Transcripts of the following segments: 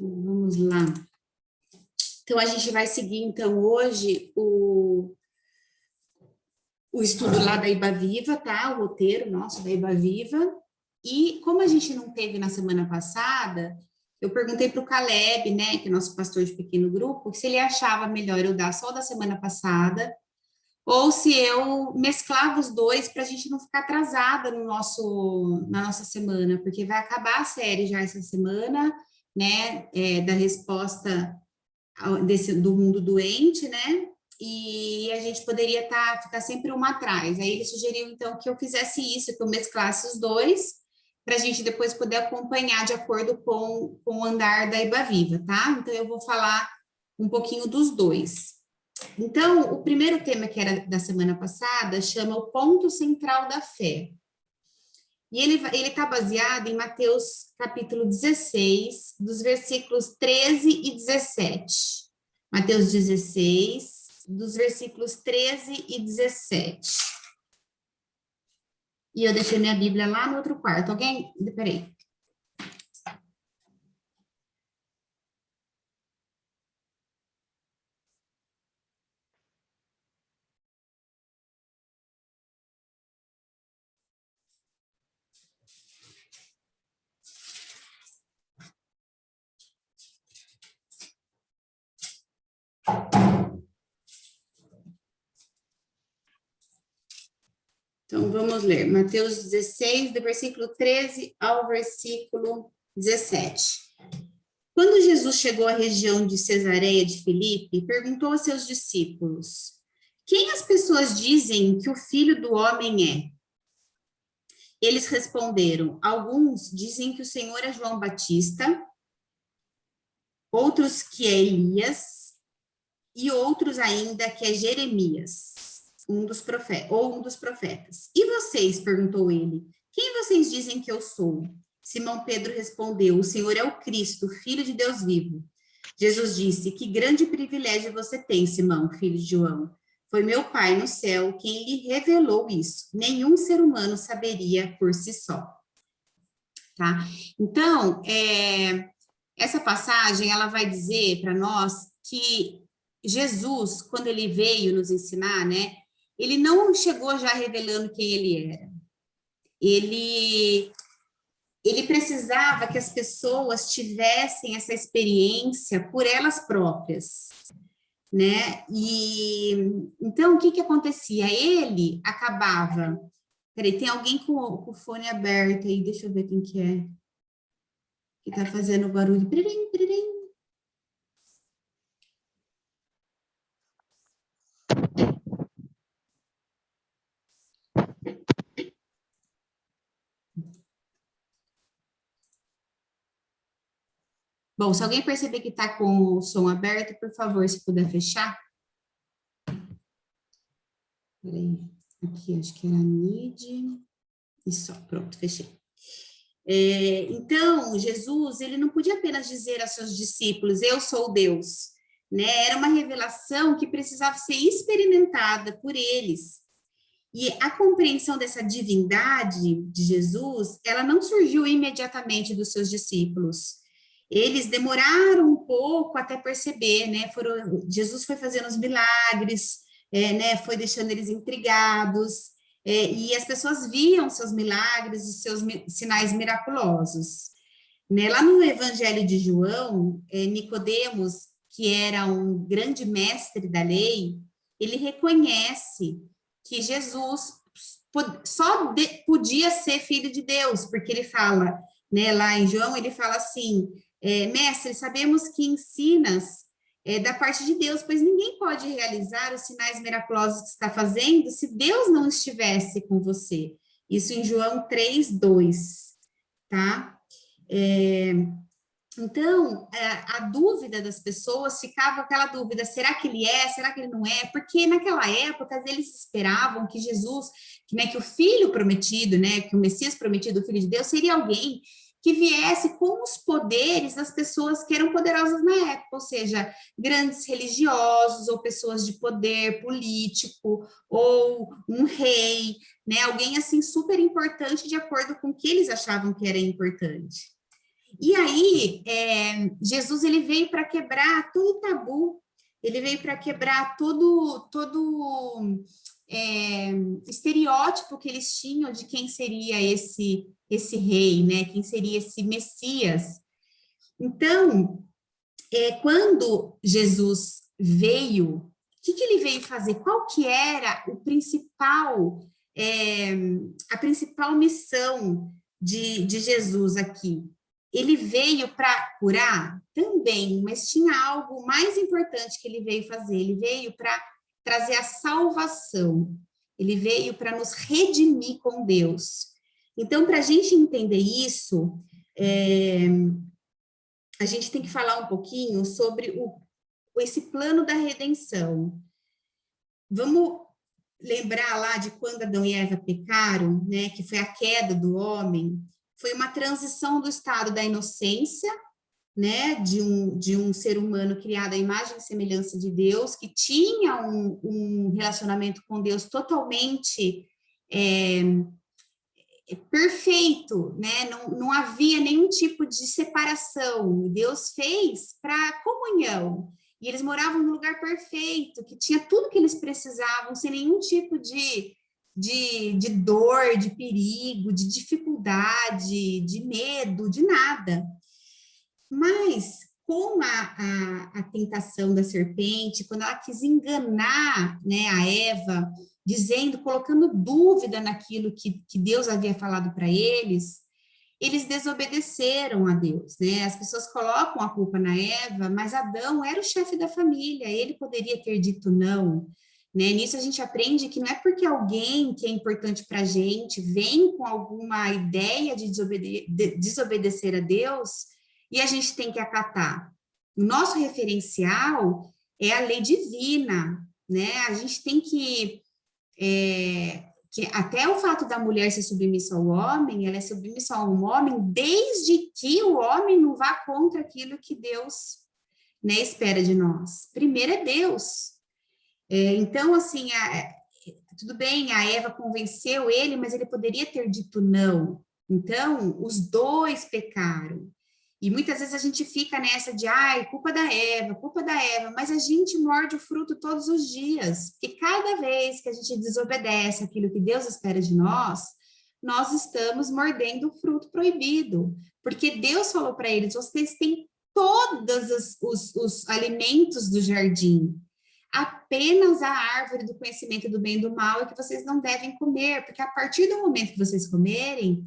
Vamos lá. Então, a gente vai seguir, então, hoje o estudo lá da Ibaviva, tá? O roteiro nosso da Ibaviva. E como a gente não teve na semana passada, eu perguntei para o Caleb, né, que é nosso pastor de pequeno grupo, se ele achava melhor eu dar só da semana passada, ou se eu mesclava os dois para a gente não ficar atrasada na nossa semana, porque vai acabar a série já essa semana, né, da resposta do mundo doente, né? E a gente poderia ficar sempre uma atrás. Aí ele sugeriu, então, que eu fizesse isso, que eu mesclasse os dois, para a gente depois poder acompanhar de acordo com o andar da Ibaviva, tá? Então, eu vou falar um pouquinho dos dois. Então, o primeiro tema, que era da semana passada, chama o ponto central da fé. E ele está baseado em Mateus capítulo 16, dos versículos 13 e 17. Mateus 16, dos versículos 13 e 17. E eu deixei minha Bíblia lá no outro quarto. Alguém? Peraí. Então, vamos ler. Mateus 16, do versículo 13 ao versículo 17. Quando Jesus chegou à região de Cesareia de Filipe, perguntou a seus discípulos: quem as pessoas dizem que o Filho do Homem é? Eles responderam: alguns dizem que o Senhor é João Batista, outros que é Elias, e outros ainda que é Jeremias, um dos profetas. E vocês? Perguntou ele. Quem vocês dizem que eu sou? Simão Pedro respondeu: o Senhor é o Cristo, Filho de Deus vivo. Jesus disse: que grande privilégio você tem, Simão, filho de João. Foi meu Pai no céu quem lhe revelou isso. Nenhum ser humano saberia por si só. Tá? Então, essa passagem, ela vai dizer para nós que Jesus, quando ele veio nos ensinar, né, ele não chegou já revelando quem ele era. Ele precisava que as pessoas tivessem essa experiência por elas próprias, né? E então o que acontecia? Ele acabava. Peraí, tem alguém com o fone aberto aí? Deixa eu ver quem que é. Que tá fazendo barulho. Piririm, piririm. Bom, se alguém perceber que está com o som aberto, por favor, se puder fechar. Peraí, aqui acho que era NID. E só, pronto, fechei. Então, Jesus, ele não podia apenas dizer a seus discípulos: eu sou Deus, né? Era uma revelação que precisava ser experimentada por eles. E a compreensão dessa divindade de Jesus, ela não surgiu imediatamente dos seus discípulos. Eles demoraram um pouco até perceber, né? Jesus foi fazendo os milagres, né? Foi deixando eles intrigados, e as pessoas viam seus milagres, os seus sinais miraculosos. Né? Lá no Evangelho de João, Nicodemos, que era um grande mestre da lei, ele reconhece que Jesus podia ser filho de Deus, porque ele fala, né, lá em João, ele fala assim: mestre, sabemos que ensinas da parte de Deus, pois ninguém pode realizar os sinais miraculosos que está fazendo se Deus não estivesse com você. Isso em João 3:2, tá? Então, a dúvida das pessoas ficava aquela dúvida: será que ele é? Será que ele não é? Porque naquela época eles esperavam que Jesus, né, que o filho prometido, né, que o Messias prometido, o filho de Deus, seria alguém que viesse com os poderes das pessoas que eram poderosas na época, ou seja, grandes religiosos ou pessoas de poder político ou um rei, né, alguém assim super importante de acordo com o que eles achavam que era importante. E aí, Jesus, ele veio para quebrar todo o tabu, ele veio para quebrar todo estereótipo que eles tinham de quem seria esse rei, né? Quem seria esse Messias. Então, quando Jesus veio, o que ele veio fazer? Qual que era a principal missão de Jesus aqui? Ele veio para curar? Também, mas tinha algo mais importante que ele veio fazer. Ele veio para trazer a salvação. Ele veio para nos redimir com Deus. Então, para a gente entender isso, a gente tem que falar um pouquinho sobre esse plano da redenção. Vamos lembrar lá de quando Adão e Eva pecaram, né, que foi a queda do homem, foi uma transição do estado da inocência, né, de um ser humano criado à imagem e semelhança de Deus, que tinha um relacionamento com Deus totalmente perfeito, né? Não havia nenhum tipo de separação. Deus fez para comunhão. E eles moravam num lugar perfeito, que tinha tudo que eles precisavam, sem nenhum tipo de dor, de perigo, de dificuldade, de medo, de nada. Mas com a tentação da serpente, quando ela quis enganar, né, a Eva, dizendo, colocando dúvida naquilo que Deus havia falado para eles desobedeceram a Deus, né? As pessoas colocam a culpa na Eva, mas Adão era o chefe da família, ele poderia ter dito não, né? Nisso a gente aprende que não é porque alguém que é importante para a gente vem com alguma ideia de desobedecer a Deus e a gente tem que acatar. O nosso referencial é a lei divina, né? A gente tem que até o fato da mulher ser submissa ao homem, ela é submissa a um homem desde que o homem não vá contra aquilo que Deus, né, espera de nós. Primeiro é Deus. Então, assim, tudo bem, a Eva convenceu ele, mas ele poderia ter dito não. Então, os dois pecaram. E muitas vezes a gente fica nessa de, ai, culpa da Eva, mas a gente morde o fruto todos os dias. Porque cada vez que a gente desobedece aquilo que Deus espera de nós estamos mordendo o fruto proibido. Porque Deus falou para eles, vocês têm todos os alimentos do jardim. Apenas a árvore do conhecimento do bem e do mal é que vocês não devem comer, porque a partir do momento que vocês comerem,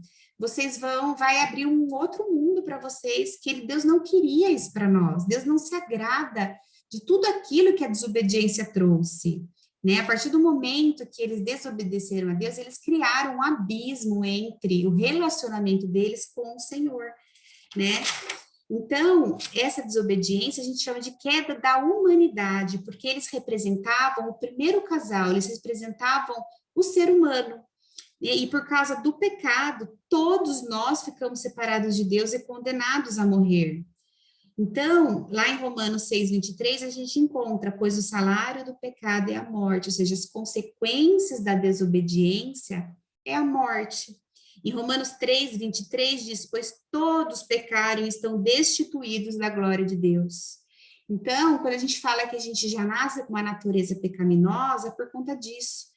vai abrir um outro mundo para vocês, que Deus não queria isso para nós. Deus não se agrada de tudo aquilo que a desobediência trouxe, né? A partir do momento que eles desobedeceram a Deus, eles criaram um abismo entre o relacionamento deles com o Senhor, né? Então, essa desobediência a gente chama de queda da humanidade, porque eles representavam o primeiro casal, eles representavam o ser humano. E por causa do pecado, todos nós ficamos separados de Deus e condenados a morrer. Então, lá em Romanos 6:23, a gente encontra, pois o salário do pecado é a morte, ou seja, as consequências da desobediência é a morte. Em Romanos 3:23 diz, pois todos pecaram e estão destituídos da glória de Deus. Então, quando a gente fala que a gente já nasce com uma natureza pecaminosa, é por conta disso.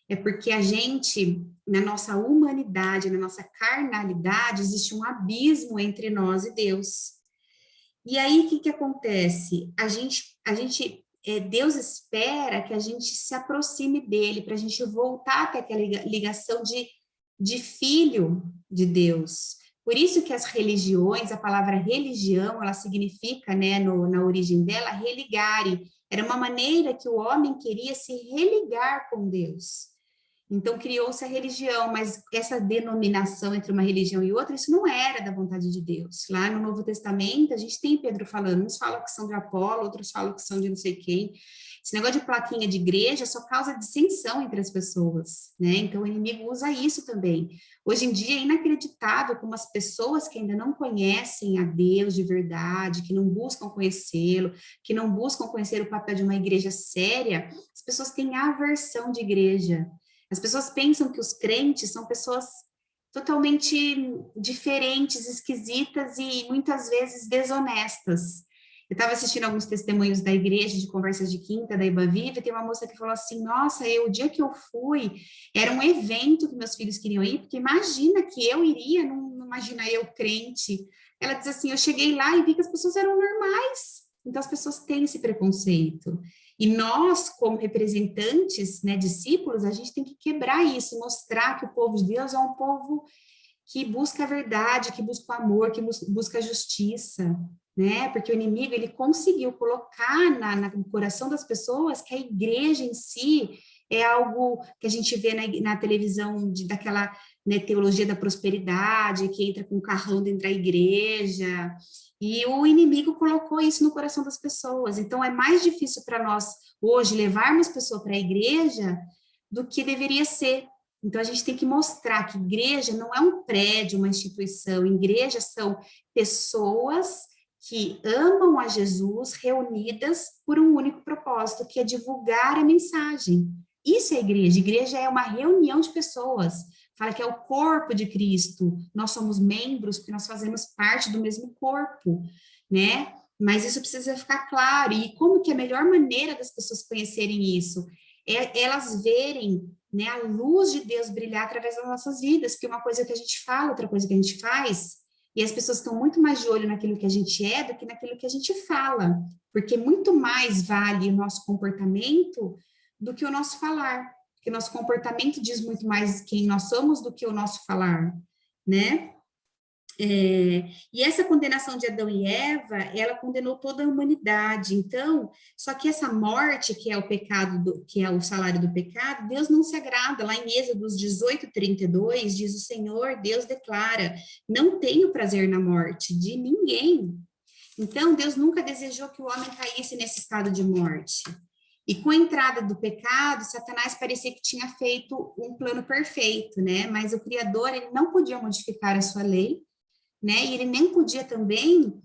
É porque a gente, na nossa humanidade, na nossa carnalidade, existe um abismo entre nós e Deus. E aí, o que acontece? Deus espera que a gente se aproxime dele, para a gente voltar até aquela ligação de filho de Deus. Por isso que as religiões, a palavra religião, ela significa, né, na origem dela, religare. Era uma maneira que o homem queria se religar com Deus. Então, criou-se a religião, mas essa denominação entre uma religião e outra, isso não era da vontade de Deus. Lá no Novo Testamento, a gente tem Pedro falando, uns falam que são de Apolo, outros falam que são de não sei quem. Esse negócio de plaquinha de igreja só causa dissensão entre as pessoas, né? Então, o inimigo usa isso também. Hoje em dia, é inacreditável como as pessoas que ainda não conhecem a Deus de verdade, que não buscam conhecê-lo, que não buscam conhecer o papel de uma igreja séria, as pessoas têm aversão de igreja. As pessoas pensam que os crentes são pessoas totalmente diferentes, esquisitas e muitas vezes desonestas. Eu estava assistindo alguns testemunhos da igreja, de conversas de quinta, da Iba Viva, e tem uma moça que falou assim, nossa, o dia que eu fui, era um evento que meus filhos queriam ir, porque imagina que eu iria, não imagina eu crente. Ela diz assim, eu cheguei lá e vi que as pessoas eram normais, então as pessoas têm esse preconceito. E nós, como representantes, né, discípulos, a gente tem que quebrar isso, mostrar que o povo de Deus é um povo que busca a verdade, que busca o amor, que busca a justiça, né? Porque o inimigo, ele conseguiu colocar no coração das pessoas que a igreja em si é algo que a gente vê na televisão daquela, né, teologia da prosperidade, que entra com um carrão dentro da igreja, e o inimigo colocou isso no coração das pessoas. Então, é mais difícil para nós, hoje, levarmos pessoas para a igreja do que deveria ser. Então, a gente tem que mostrar que igreja não é um prédio, uma instituição. Igreja são pessoas que amam a Jesus, reunidas por um único propósito, que é divulgar a mensagem. Isso é igreja. Igreja é uma reunião de pessoas. Fala que é o corpo de Cristo. Nós somos membros, porque nós fazemos parte do mesmo corpo, né? Mas isso precisa ficar claro. E como que é a melhor maneira das pessoas conhecerem isso? É elas verem, né, a luz de Deus brilhar através das nossas vidas, porque uma coisa que a gente fala, outra coisa que a gente faz, e as pessoas estão muito mais de olho naquilo que a gente é do que naquilo que a gente fala, porque muito mais vale o nosso comportamento do que o nosso falar, porque o nosso comportamento diz muito mais quem nós somos do que o nosso falar, né? E essa condenação de Adão e Eva, ela condenou toda a humanidade. Então, só que essa morte, que é o pecado, que é o salário do pecado, Deus não se agrada. Lá em Êxodos 18:32, diz o Senhor, Deus declara: não tenho prazer na morte de ninguém. Então, Deus nunca desejou que o homem caísse nesse estado de morte. E com a entrada do pecado, Satanás parecia que tinha feito um plano perfeito, né? Mas o Criador, ele não podia modificar a sua lei, né? E ele nem podia também,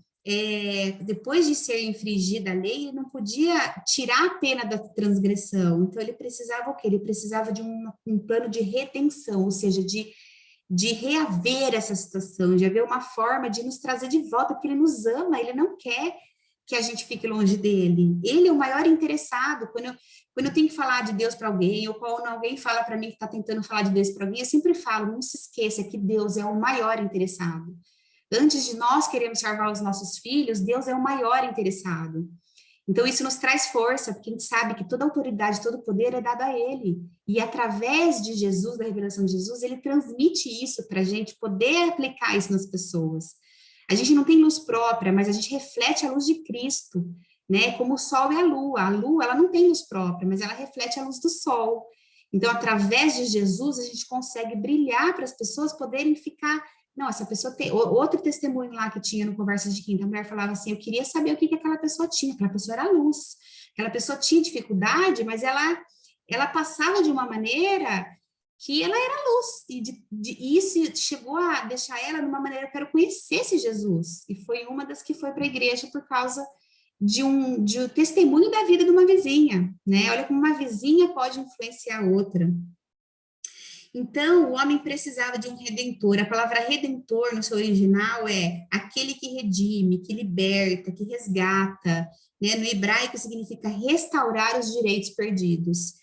depois de ser infringida a lei, ele não podia tirar a pena da transgressão. Então, ele precisava o quê? Ele precisava de um plano de redenção, ou seja, de reaver essa situação, de haver uma forma de nos trazer de volta, porque ele nos ama, ele não quer que a gente fique longe dele. Ele é o maior interessado. Quando eu tenho que falar de Deus para alguém, ou quando alguém fala para mim que está tentando falar de Deus para alguém, eu sempre falo, não se esqueça que Deus é o maior interessado. Antes de nós queremos salvar os nossos filhos, Deus é o maior interessado. Então, isso nos traz força, porque a gente sabe que toda autoridade, todo poder é dado a Ele. E através de Jesus, da revelação de Jesus, Ele transmite isso para a gente poder aplicar isso nas pessoas. A gente não tem luz própria, mas a gente reflete a luz de Cristo, né? Como o sol e a lua. A lua, ela não tem luz própria, mas ela reflete a luz do sol. Então, através de Jesus, a gente consegue brilhar para as pessoas poderem ficar. Não, essa pessoa tem. Outro testemunho lá que tinha no Conversas de Quinta, a mulher falava assim: eu queria saber o que aquela pessoa tinha. Aquela pessoa era luz. Aquela pessoa tinha dificuldade, mas ela passava de uma maneira que ela era luz. E isso chegou a deixar ela numa maneira: eu quero conhecer esse Jesus. E foi uma das que foi para a igreja por causa de um testemunho da vida de uma vizinha, né? Olha como uma vizinha pode influenciar outra. Então, o homem precisava de um redentor. A palavra redentor, no seu original, é aquele que redime, que liberta, que resgata. Né? No hebraico, significa restaurar os direitos perdidos.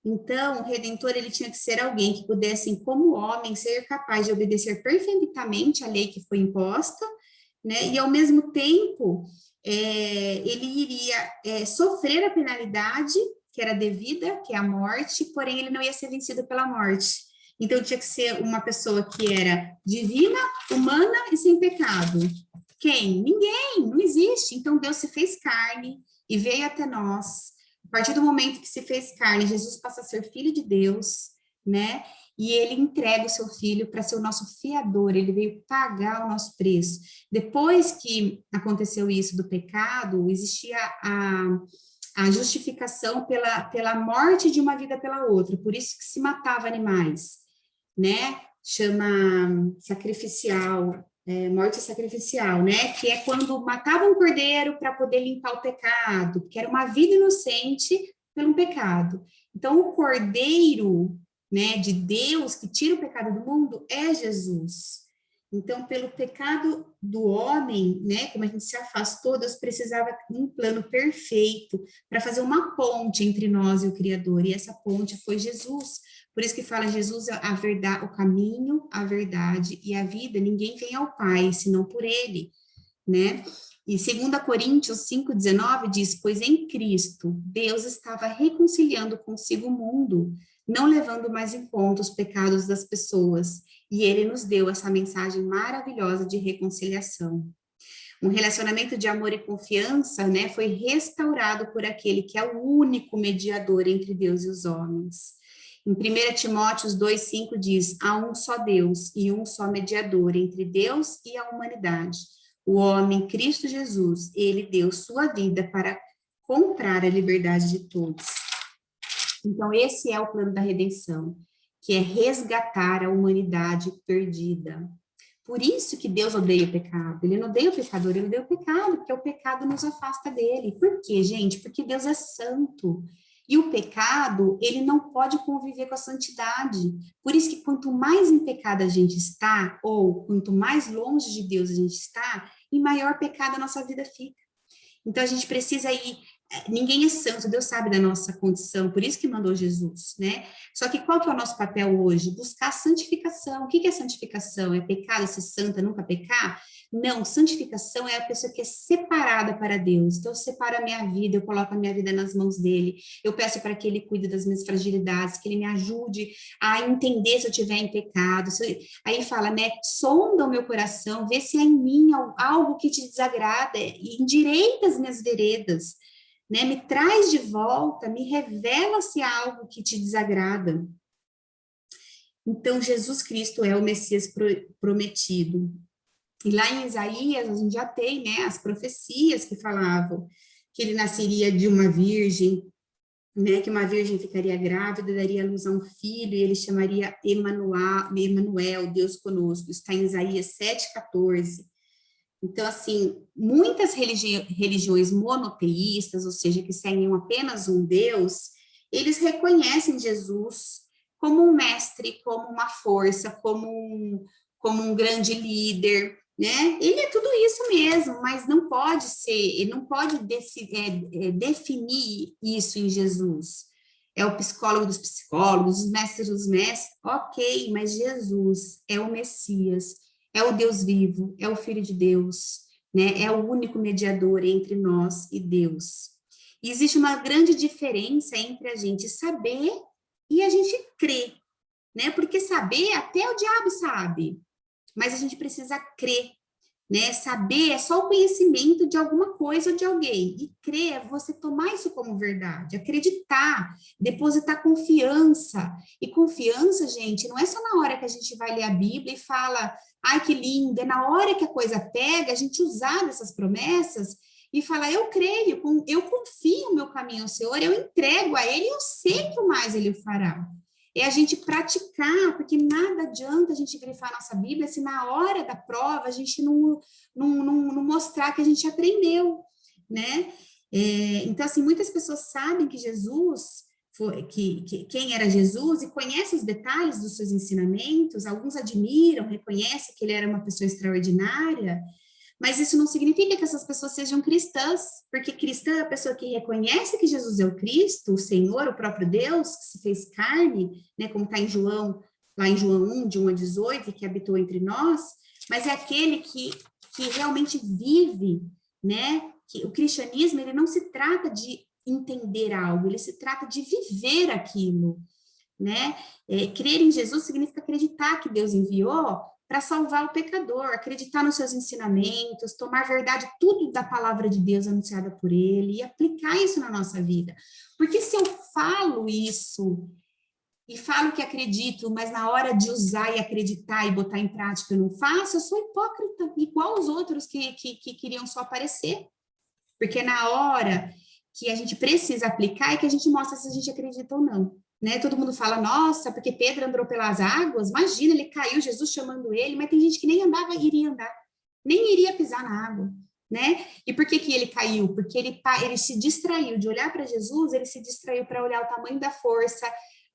Então, o redentor, ele tinha que ser alguém que pudesse, como homem, ser capaz de obedecer perfeitamente à lei que foi imposta, né? E, ao mesmo tempo, ele iria sofrer a penalidade que era devida, que é a morte, porém, ele não ia ser vencido pela morte. Então, tinha que ser uma pessoa que era divina, humana e sem pecado. Quem? Ninguém, não existe. Então, Deus se fez carne e veio até nós. A partir do momento que se fez carne, Jesus passa a ser filho de Deus, né? E ele entrega o seu filho para ser o nosso fiador, ele veio pagar o nosso preço. Depois que aconteceu isso do pecado, existia a justificação pela morte de uma vida pela outra, por isso que se matava animais, né? Chama sacrificial, morte sacrificial, né? Que é quando matava um cordeiro para poder limpar o pecado, que era uma vida inocente pelo pecado. Então, o cordeiro, né, de Deus que tira o pecado do mundo é Jesus. Então, pelo pecado do homem, né, como a gente se afastou, Deus precisava de um plano perfeito para fazer uma ponte entre nós e o Criador, e essa ponte foi Jesus. Por isso que fala Jesus é a verdade, o caminho, a verdade e a vida. Ninguém vem ao Pai senão por ele, né? E 2 Coríntios 5,19 diz, pois em Cristo, Deus estava reconciliando consigo o mundo, não levando mais em conta os pecados das pessoas, e ele nos deu essa mensagem maravilhosa de reconciliação. Um relacionamento de amor e confiança, né, foi restaurado por aquele que é o único mediador entre Deus e os homens. Em 1 Timóteo 2,5 diz, há um só Deus e um só mediador entre Deus e a humanidade, o homem Cristo Jesus. Ele deu sua vida para comprar a liberdade de todos. Então, esse é o plano da redenção, que é resgatar a humanidade perdida. Por isso que Deus odeia o pecado. Ele não odeia o pecador, ele odeia o pecado, porque o pecado nos afasta dele. Por quê, gente? Porque Deus é santo. E o pecado, ele não pode conviver com a santidade. Por isso que quanto mais em pecado a gente está, ou quanto mais longe de Deus a gente está, em maior pecado a nossa vida fica. Então, a gente precisa ir. Ninguém é santo, Deus sabe da nossa condição, por isso que mandou Jesus, né? Só que qual que é o nosso papel hoje? Buscar a santificação. O que é santificação? É pecado, ser santa, nunca pecar? Não, santificação é a pessoa que é separada para Deus. Então, eu separo a minha vida, eu coloco a minha vida nas mãos dele, eu peço para que ele cuide das minhas fragilidades, que ele me ajude a entender se eu estiver em pecado. Aí fala, né? Sonda o meu coração, vê se há em mim algo que te desagrada, e endireita as minhas veredas, né? Me traz de volta, me revela se há algo que te desagrada. Então, Jesus Cristo é o Messias prometido. E lá em Isaías, a gente já tem, né, as profecias que falavam que ele nasceria de uma virgem, né, que uma virgem ficaria grávida, daria à luz a um filho, e ele chamaria Emanuel, Deus conosco. Está em Isaías 7,14. Então, assim, muitas religiões monoteístas, ou seja, que seguem apenas um Deus, eles reconhecem Jesus como um mestre, como uma força, como um grande líder, né? Ele é tudo isso mesmo, mas não pode ser, ele não pode definir isso em Jesus. É o psicólogo dos psicólogos, os mestres dos mestres, ok, mas Jesus é o Messias, é o Deus vivo, é o Filho de Deus, né? É o único mediador entre nós e Deus. E existe uma grande diferença entre a gente saber e a gente crer, né? Porque saber até o diabo sabe, mas a gente precisa crer, né? Saber é só o conhecimento de alguma coisa ou de alguém, e crer é você tomar isso como verdade, acreditar, depositar confiança. E confiança, gente, não é só na hora que a gente vai ler a Bíblia e fala, ai que lindo, é na hora que a coisa pega, a gente usar dessas promessas e falar, eu creio, eu confio o meu caminho ao Senhor, eu entrego a Ele e eu sei que o mais Ele fará. É a gente praticar, porque nada adianta a gente grifar a nossa Bíblia se na hora da prova a gente não mostrar que a gente aprendeu, né? Então, assim, muitas pessoas sabem que Jesus, quem era Jesus e conhecem os detalhes dos seus ensinamentos, alguns admiram, reconhecem que ele era uma pessoa extraordinária, mas isso não significa que essas pessoas sejam cristãs, porque cristã é a pessoa que reconhece que Jesus é o Cristo, o Senhor, o próprio Deus, que se fez carne, né, como está em João, lá em João 1, de 1 a 18, que habitou entre nós, mas é aquele que realmente vive, né, que o cristianismo, ele não se trata de entender algo, ele se trata de viver aquilo, né? Crer em Jesus significa acreditar que Deus enviou para salvar o pecador, acreditar nos seus ensinamentos, tomar verdade tudo da palavra de Deus anunciada por ele e aplicar isso na nossa vida. Porque se eu falo isso e falo que acredito, mas na hora de usar e acreditar e botar em prática eu não faço, eu sou hipócrita, igual os outros que queriam só aparecer. Porque na hora que a gente precisa aplicar é que a gente mostra se a gente acredita ou não. Né? Todo mundo fala, nossa, porque Pedro andou pelas águas, imagina, ele caiu, Jesus chamando ele, mas tem gente que nem iria andar, nem iria pisar na água, né? E por que ele caiu? Porque ele se distraiu de olhar para Jesus, ele se distraiu para olhar o tamanho da força,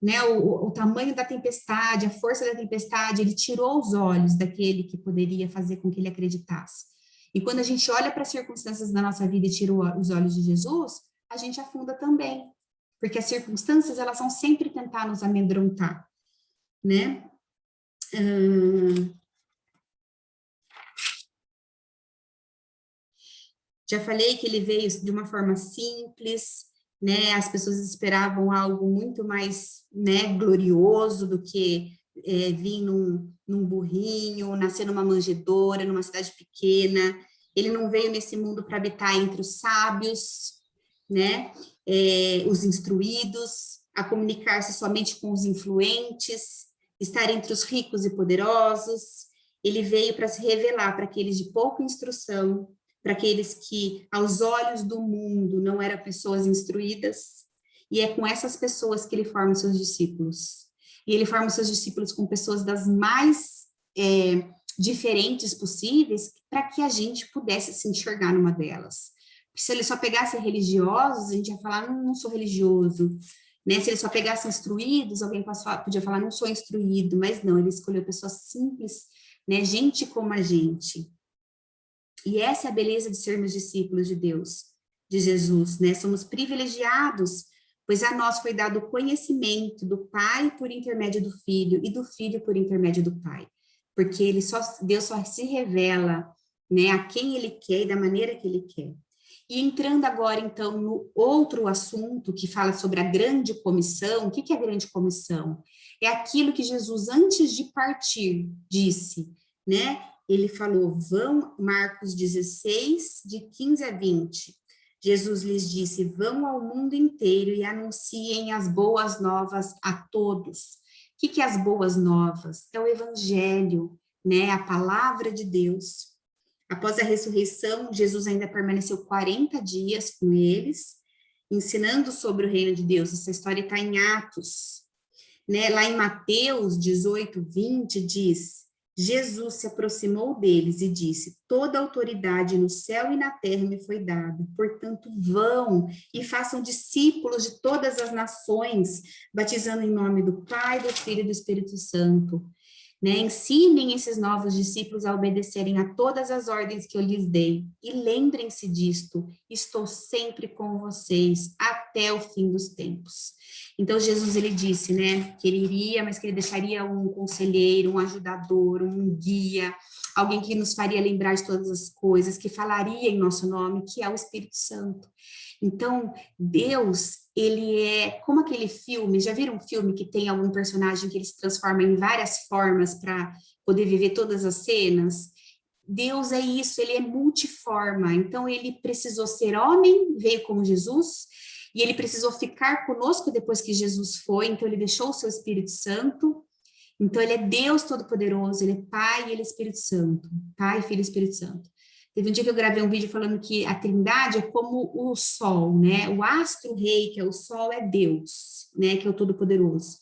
né, o tamanho da tempestade, a força da tempestade, ele tirou os olhos daquele que poderia fazer com que ele acreditasse. E quando a gente olha para as circunstâncias da nossa vida e tira os olhos de Jesus, a gente afunda também, porque as circunstâncias, elas vão sempre tentar nos amedrontar, né? Já falei que ele veio de uma forma simples, né? As pessoas esperavam algo muito mais, né, glorioso do que vir num burrinho, nascer numa manjedoura, numa cidade pequena. Ele não veio nesse mundo para habitar entre os sábios, né? Os instruídos, a comunicar-se somente com os influentes, estar entre os ricos e poderosos. Ele veio para se revelar para aqueles de pouca instrução, para aqueles que, aos olhos do mundo, não eram pessoas instruídas, e é com essas pessoas que ele forma os seus discípulos. E ele forma os seus discípulos com pessoas das mais diferentes possíveis, para que a gente pudesse se enxergar numa delas. Porque se ele só pegasse religiosos, a gente ia falar, não sou religioso. Né? Se ele só pegasse instruídos, alguém podia falar, não sou instruído, mas não, ele escolheu pessoas simples, né? Gente como a gente. E essa é a beleza de sermos discípulos de Deus, de Jesus, né? Somos privilegiados, pois a nós foi dado o conhecimento do Pai por intermédio do Filho e do Filho por intermédio do Pai. Porque Deus só se revela, né, a quem ele quer e da maneira que ele quer. E entrando agora, então, no outro assunto que fala sobre a grande comissão, o que é a grande comissão? É aquilo que Jesus, antes de partir, disse, né? Ele falou, vão, Marcos 16, de 15 a 20. Jesus lhes disse, vão ao mundo inteiro e anunciem as boas novas a todos. O que é as boas novas? É o evangelho, né? A palavra de Deus. Após a ressurreição, Jesus ainda permaneceu 40 dias com eles, ensinando sobre o reino de Deus. Essa história está em Atos, né? Lá em Mateus 18, 20, diz, Jesus se aproximou deles e disse, toda autoridade no céu e na terra me foi dada, portanto vão e façam discípulos de todas as nações, batizando em nome do Pai, do Filho e do Espírito Santo. Né? Ensinem esses novos discípulos a obedecerem a todas as ordens que eu lhes dei. E lembrem-se disto, estou sempre com vocês até o fim dos tempos. Então, Jesus, ele disse, né, que ele iria, mas que ele deixaria um conselheiro, um ajudador, um guia, alguém que nos faria lembrar de todas as coisas, que falaria em nosso nome, que é o Espírito Santo. Então, Deus, ele é como aquele filme, já viram um filme que tem algum personagem que ele se transforma em várias formas para poder viver todas as cenas? Deus é isso, ele é multiforma, então ele precisou ser homem, veio como Jesus, e ele precisou ficar conosco depois que Jesus foi, então ele deixou o seu Espírito Santo, então ele é Deus Todo-Poderoso, ele é Pai e ele é Espírito Santo, Pai, Filho e Espírito Santo. Teve um dia que eu gravei um vídeo falando que a Trindade é como o Sol, né? O astro-rei, que é o Sol, é Deus, né? Que é o Todo-Poderoso.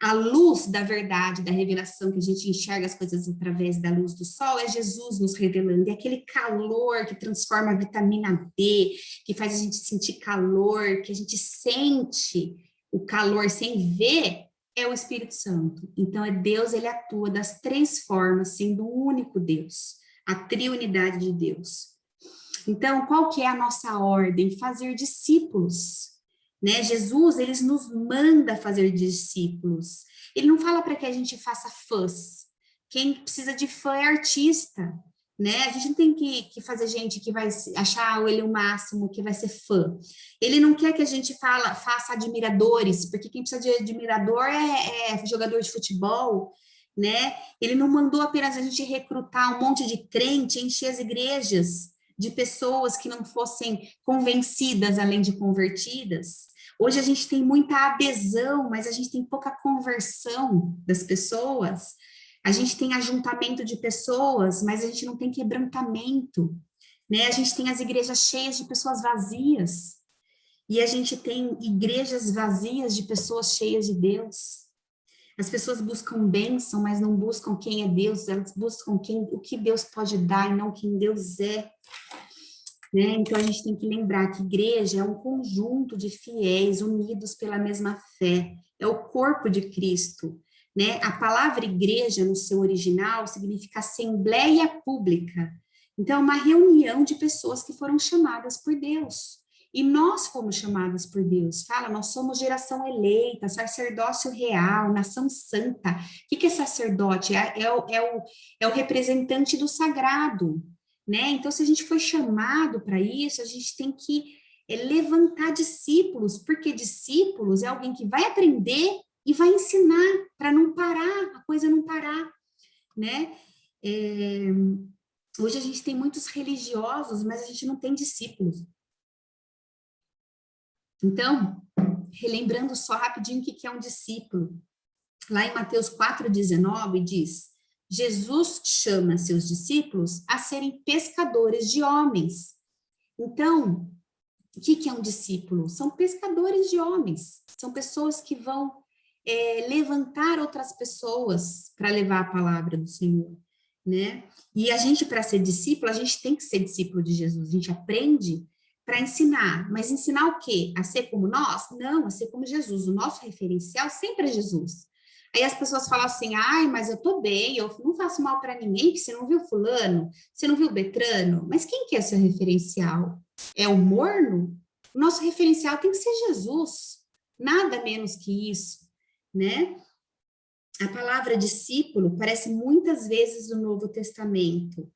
A luz da verdade, da revelação, que a gente enxerga as coisas através da luz do Sol, é Jesus nos revelando. É aquele calor que transforma a vitamina D, que faz a gente sentir calor, que a gente sente o calor sem ver, é o Espírito Santo. Então, é Deus, ele atua das três formas, sendo o único Deus. A triunidade de Deus. Então, qual que é a nossa ordem? Fazer discípulos, né? Jesus, ele nos manda fazer discípulos. Ele não fala para que a gente faça fãs. Quem precisa de fã é artista, né? A gente não tem que fazer gente que vai achar ele o máximo, que vai ser fã. Ele não quer que a gente faça admiradores, porque quem precisa de admirador é jogador de futebol, né? Ele não mandou apenas a gente recrutar um monte de crente, encher as igrejas de pessoas que não fossem convencidas além de convertidas. Hoje a gente tem muita adesão, mas a gente tem pouca conversão das pessoas. A gente tem ajuntamento de pessoas, mas a gente não tem quebrantamento, né? A gente tem as igrejas cheias de pessoas vazias. E a gente tem igrejas vazias de pessoas cheias de Deus. As pessoas buscam bênção, mas não buscam quem é Deus, elas buscam o que Deus pode dar e não quem Deus é. Né? Então, a gente tem que lembrar que igreja é um conjunto de fiéis unidos pela mesma fé, é o corpo de Cristo, né? A palavra igreja, no seu original, significa assembleia pública. Então, é uma reunião de pessoas que foram chamadas por Deus. E nós fomos chamados por Deus. Fala, nós somos geração eleita, sacerdócio real, nação santa. O que é sacerdote? É o representante do sagrado, né? Então, se a gente foi chamado para isso, a gente tem que levantar discípulos, porque discípulos é alguém que vai aprender e vai ensinar para não parar, a coisa não parar, né? Hoje a gente tem muitos religiosos, mas a gente não tem discípulos. Então, relembrando só rapidinho o que é um discípulo. Lá em Mateus 4,19 diz: Jesus chama seus discípulos a serem pescadores de homens. Então, o que é um discípulo? São pescadores de homens, são pessoas que vão levantar outras pessoas para levar a palavra do Senhor, né? E a gente, para ser discípulo, a gente tem que ser discípulo de Jesus, a gente aprende para ensinar, mas ensinar o quê? A ser como nós? Não, a ser como Jesus, o nosso referencial sempre é Jesus. Aí as pessoas falam assim, ai, mas eu tô bem, eu não faço mal para ninguém, porque você não viu fulano, você não viu Beltrano, mas quem que é seu referencial? É o morno? O nosso referencial tem que ser Jesus, nada menos que isso, né? A palavra discípulo aparece muitas vezes no Novo Testamento,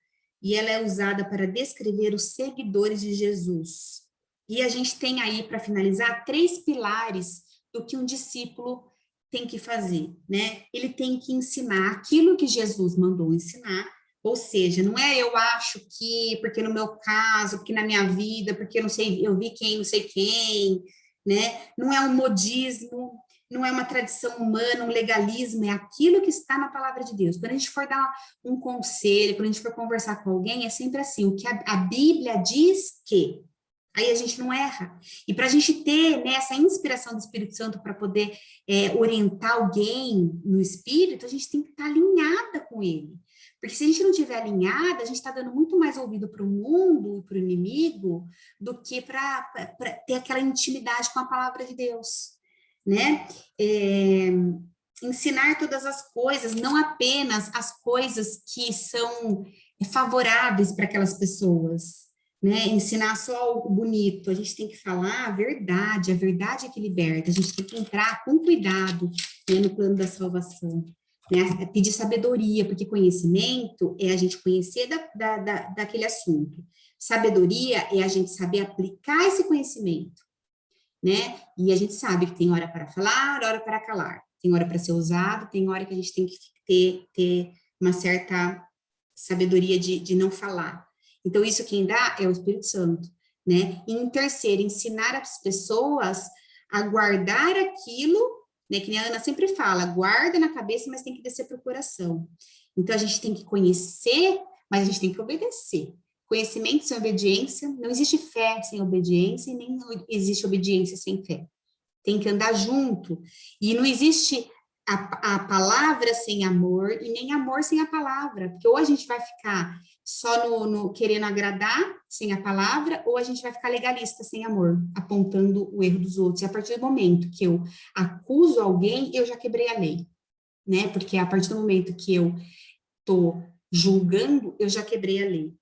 e ela é usada para descrever os seguidores de Jesus. E a gente tem aí, para finalizar, 3 pilares do que um discípulo tem que fazer, né? Ele tem que ensinar aquilo que Jesus mandou ensinar, ou seja, não é eu acho que, porque no meu caso, porque na minha vida, porque eu não sei, eu vi quem, não sei quem, né? Não é um modismo, não é uma tradição humana, um legalismo, é aquilo que está na palavra de Deus. Quando a gente for dar um conselho, quando a gente for conversar com alguém, é sempre assim, o que a Bíblia diz que... Aí a gente não erra. E para a gente ter, né, essa inspiração do Espírito Santo para poder orientar alguém no Espírito, a gente tem que estar alinhada com ele. Porque se a gente não estiver alinhada, a gente está dando muito mais ouvido para o mundo e para o inimigo do que para ter aquela intimidade com a palavra de Deus, né? Ensinar todas as coisas, não apenas as coisas que são favoráveis para aquelas pessoas, né? Ensinar só o bonito, a gente tem que falar a verdade é que liberta, a gente tem que entrar com cuidado, né, no plano da salvação, né? Pedir sabedoria, porque conhecimento é a gente conhecer daquele assunto, sabedoria é a gente saber aplicar esse conhecimento, né? E a gente sabe que tem hora para falar, hora para calar, tem hora para ser usado, tem hora que a gente tem que ter uma certa sabedoria de não falar. Então, isso quem dá é o Espírito Santo, né? E em terceiro, ensinar as pessoas a guardar aquilo, né? Que a Ana sempre fala, guarda na cabeça, mas tem que descer para o coração. Então, a gente tem que conhecer, mas a gente tem que obedecer. Conhecimento sem obediência, não existe fé sem obediência e nem existe obediência sem fé. Tem que andar junto. E não existe a palavra sem amor e nem amor sem a palavra. Porque ou a gente vai ficar só no querendo agradar sem a palavra, ou a gente vai ficar legalista sem amor, apontando o erro dos outros. E a partir do momento que eu acuso alguém, eu já quebrei a lei, né? Porque a partir do momento que eu estou julgando, eu já quebrei a lei.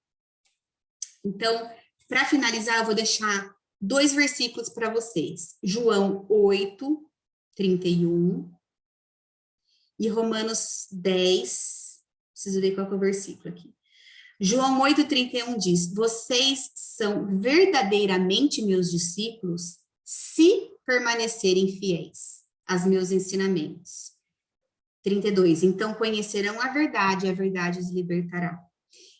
Então, para finalizar, eu vou deixar 2 versículos para vocês. João 8, 31 e Romanos 10, preciso ver qual que é o versículo aqui. João 8, 31 diz, vocês são verdadeiramente meus discípulos se permanecerem fiéis aos meus ensinamentos. 32, então conhecerão a verdade os libertará.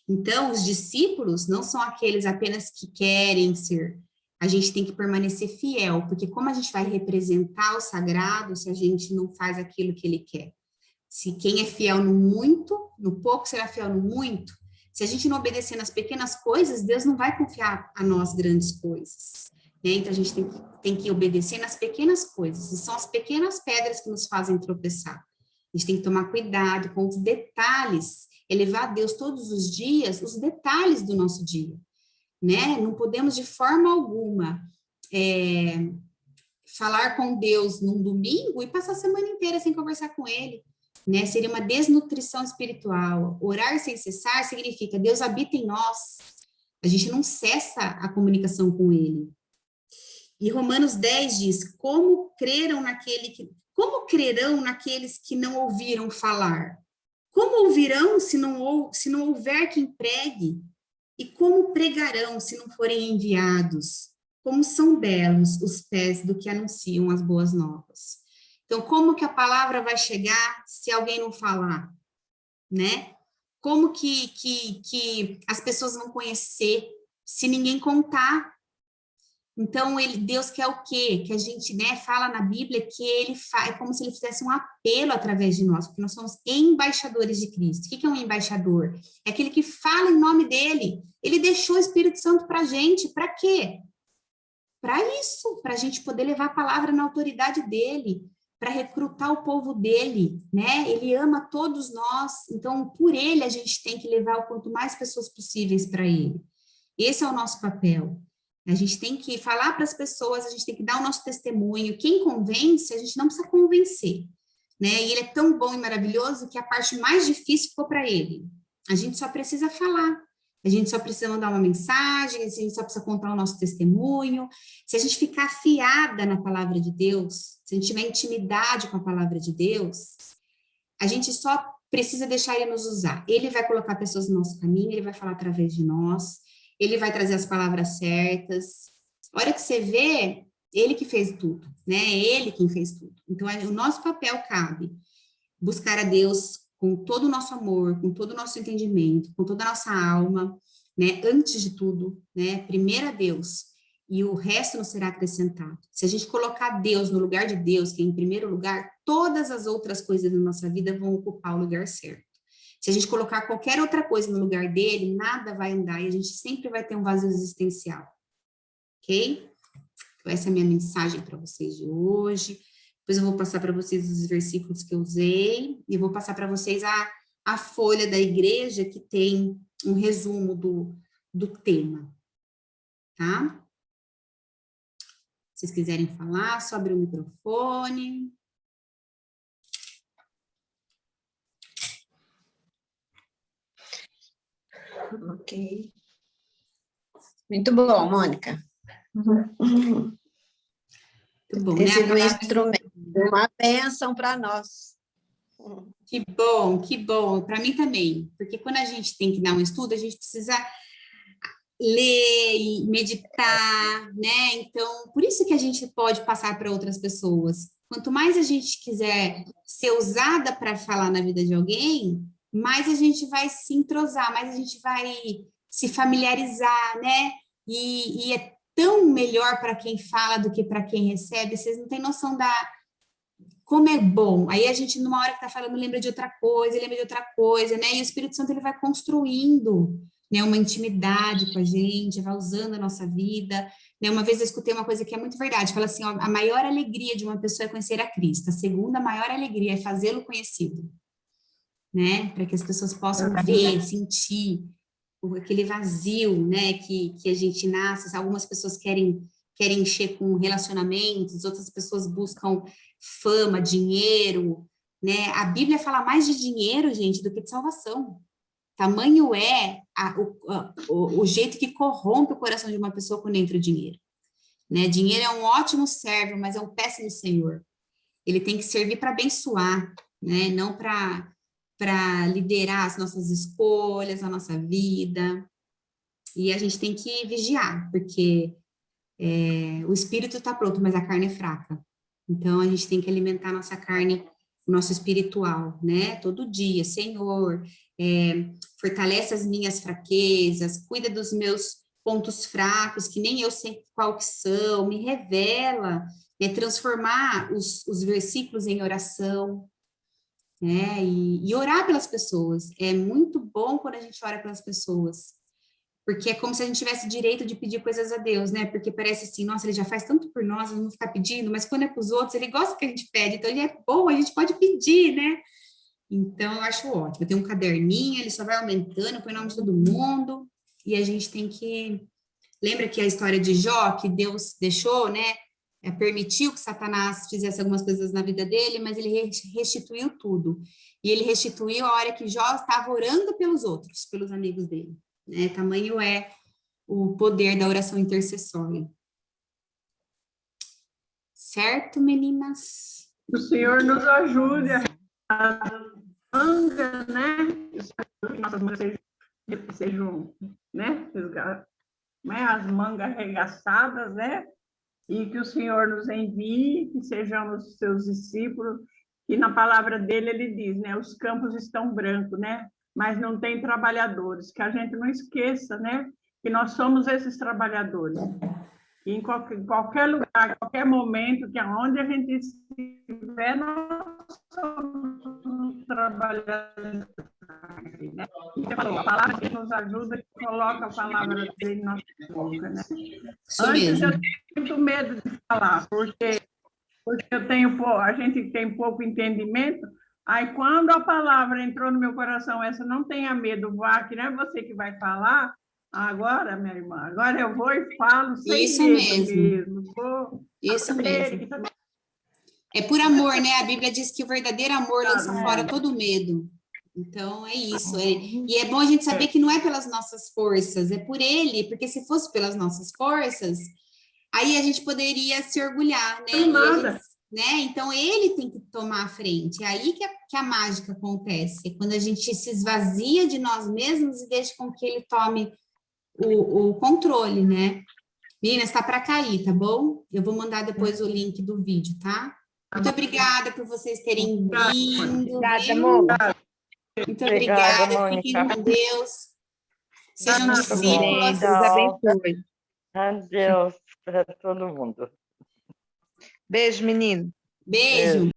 Então, os discípulos não são aqueles apenas que querem ser. A gente tem que permanecer fiel, porque como a gente vai representar o sagrado se a gente não faz aquilo que ele quer? Se quem é fiel no muito, no pouco será fiel no muito. Se a gente não obedecer nas pequenas coisas, Deus não vai confiar a nós grandes coisas, né? Então, a gente tem que obedecer nas pequenas coisas. E são as pequenas pedras que nos fazem tropeçar. A gente tem que tomar cuidado com os detalhes, elevar a Deus todos os dias os detalhes do nosso dia, né? Não podemos de forma alguma falar com Deus num domingo e passar a semana inteira sem conversar com ele, né? Seria uma desnutrição espiritual. Orar sem cessar significa Deus habita em nós. A gente não cessa a comunicação com ele. E Romanos 10 diz: como crerão naqueles que não ouviram falar? Como ouvirão se não houver quem pregue? E como pregarão se não forem enviados? Como são belos os pés do que anunciam as boas novas. Então, como que a palavra vai chegar se alguém não falar, né? Como que as pessoas vão conhecer se ninguém contar? Então, Deus quer o quê? Que a gente, né, fala na Bíblia que ele faz, é como se ele fizesse um apelo através de nós, porque nós somos embaixadores de Cristo. O que é um embaixador? É aquele que fala em nome dele. Ele deixou o Espírito Santo para a gente. Para quê? Para isso, para a gente poder levar a palavra na autoridade dele, para recrutar o povo dele, né? Ele ama todos nós, então, por ele, a gente tem que levar o quanto mais pessoas possíveis para ele. Esse é o nosso papel. A gente tem que falar para as pessoas, a gente tem que dar o nosso testemunho. Quem convence, a gente não precisa convencer, né? E ele é tão bom e maravilhoso que a parte mais difícil ficou para ele. A gente só precisa falar, a gente só precisa mandar uma mensagem, a gente só precisa contar o nosso testemunho. Se a gente ficar afiada na palavra de Deus, se a gente tiver intimidade com a palavra de Deus, a gente só precisa deixar ele nos usar. Ele vai colocar pessoas no nosso caminho, ele vai falar através de nós, ele vai trazer as palavras certas. A hora que você vê, ele que fez tudo, né? É ele quem fez tudo. Então, o nosso papel cabe buscar a Deus com todo o nosso amor, com todo o nosso entendimento, com toda a nossa alma, né? Antes de tudo, né? Primeiro a Deus, e o resto nos será acrescentado. Se a gente colocar Deus no lugar de Deus, que é em primeiro lugar, todas as outras coisas da nossa vida vão ocupar o lugar certo. Se a gente colocar qualquer outra coisa no lugar dele, nada vai andar e a gente sempre vai ter um vazio existencial. Ok? Então, essa é a minha mensagem para vocês de hoje. Depois eu vou passar para vocês os versículos que eu usei e vou passar para vocês a folha da igreja que tem um resumo do tema. Tá? Se vocês quiserem falar, só abrir o microfone. Ok. Muito bom, Mônica. Muito bom, Tem né? sido um instrumento, uma bênção para nós. Que bom. Para mim também. Porque quando a gente tem que dar um estudo, a gente precisa ler e meditar, né? Então, por isso que a gente pode passar para outras pessoas. Quanto mais a gente quiser ser usada para falar na vida de alguém, mais a gente vai se entrosar, mais a gente vai se familiarizar, né? E é tão melhor para quem fala do que para quem recebe. Vocês não têm noção como é bom. Aí a gente, numa hora que está falando, lembra de outra coisa, né? E o Espírito Santo, ele vai construindo, né, uma intimidade com a gente, vai usando a nossa vida, né? Uma vez eu escutei uma coisa que é muito verdade, fala assim, ó, a maior alegria de uma pessoa é conhecer a Cristo, a segunda maior alegria é fazê-lo conhecido, né? Para que as pessoas possam ver, sentir aquele vazio, né, que a gente nasce. Algumas pessoas querem encher com relacionamentos, outras pessoas buscam fama, dinheiro, né? A Bíblia fala mais de dinheiro, gente, do que de salvação. Tamanho é o jeito que corrompe o coração de uma pessoa quando entra o dinheiro, né? Dinheiro é um ótimo servo, mas é um péssimo senhor. Ele tem que servir para abençoar, né? Não para liderar as nossas escolhas, a nossa vida. E a gente tem que vigiar, porque o espírito está pronto, mas a carne é fraca. Então, a gente tem que alimentar a nossa carne, o nosso espiritual, né? Todo dia, Senhor, fortalece as minhas fraquezas, cuida dos meus pontos fracos, que nem eu sei qual que são, me revela, transformar os versículos em oração, né? E orar pelas pessoas. É muito bom quando a gente ora pelas pessoas, porque é como se a gente tivesse direito de pedir coisas a Deus, né? Porque parece assim, nossa, ele já faz tanto por nós, vamos ficar pedindo, mas quando é para os outros, ele gosta que a gente pede, então ele é bom, a gente pode pedir, né? Então, eu acho ótimo. Tem um caderninho, ele só vai aumentando, põe o nome de todo mundo, e a gente tem que... Lembra que a história de Jó, que Deus deixou, né? permitiu que Satanás fizesse algumas coisas na vida dele, mas ele restituiu tudo. E ele restituiu a hora que Jó estava orando pelos outros, pelos amigos dele. Né? Tamanho é o poder da oração intercessória. Certo, meninas? O Senhor nos ajude a manga, né? Que nossas mangas sejam, né? As mangas arregaçadas, né? E que o Senhor nos envie, que sejamos seus discípulos. E na palavra dele ele diz, né? Os campos estão brancos, né? Mas não tem trabalhadores. Que a gente não esqueça, né? Que nós somos esses trabalhadores. E em qualquer lugar, qualquer momento, que aonde a gente estiver, nós somos trabalhadores. Né? Você falou, a palavra que nos ajuda, que coloca a palavra dele na nossa boca. Né? Antes eu tenho muito medo de falar, porque a gente tem pouco entendimento. Aí, quando a palavra entrou no meu coração, essa não tenha medo, vá, que não é você que vai falar. Agora, minha irmã, agora eu vou e falo sem Isso medo mesmo. Isso mesmo. É por amor, né? A Bíblia diz que o verdadeiro amor lança fora todo medo. Então, é isso. E é bom a gente saber que não é pelas nossas forças, é por ele, porque se fosse pelas nossas forças, aí a gente poderia se orgulhar, né? Né? Então, ele tem que tomar a frente. É aí que a mágica acontece. É quando a gente se esvazia de nós mesmos e deixa com que ele tome o controle, né? Meninas, está para cair, tá bom? Eu vou mandar depois o link do vídeo, tá? Muito obrigada por vocês terem vindo. Obrigada, amor. Muito obrigada. Fiquem com Deus. Sejam discípulos. Deus abençoe. Adeus para todo mundo. Beijo, menino. Beijo.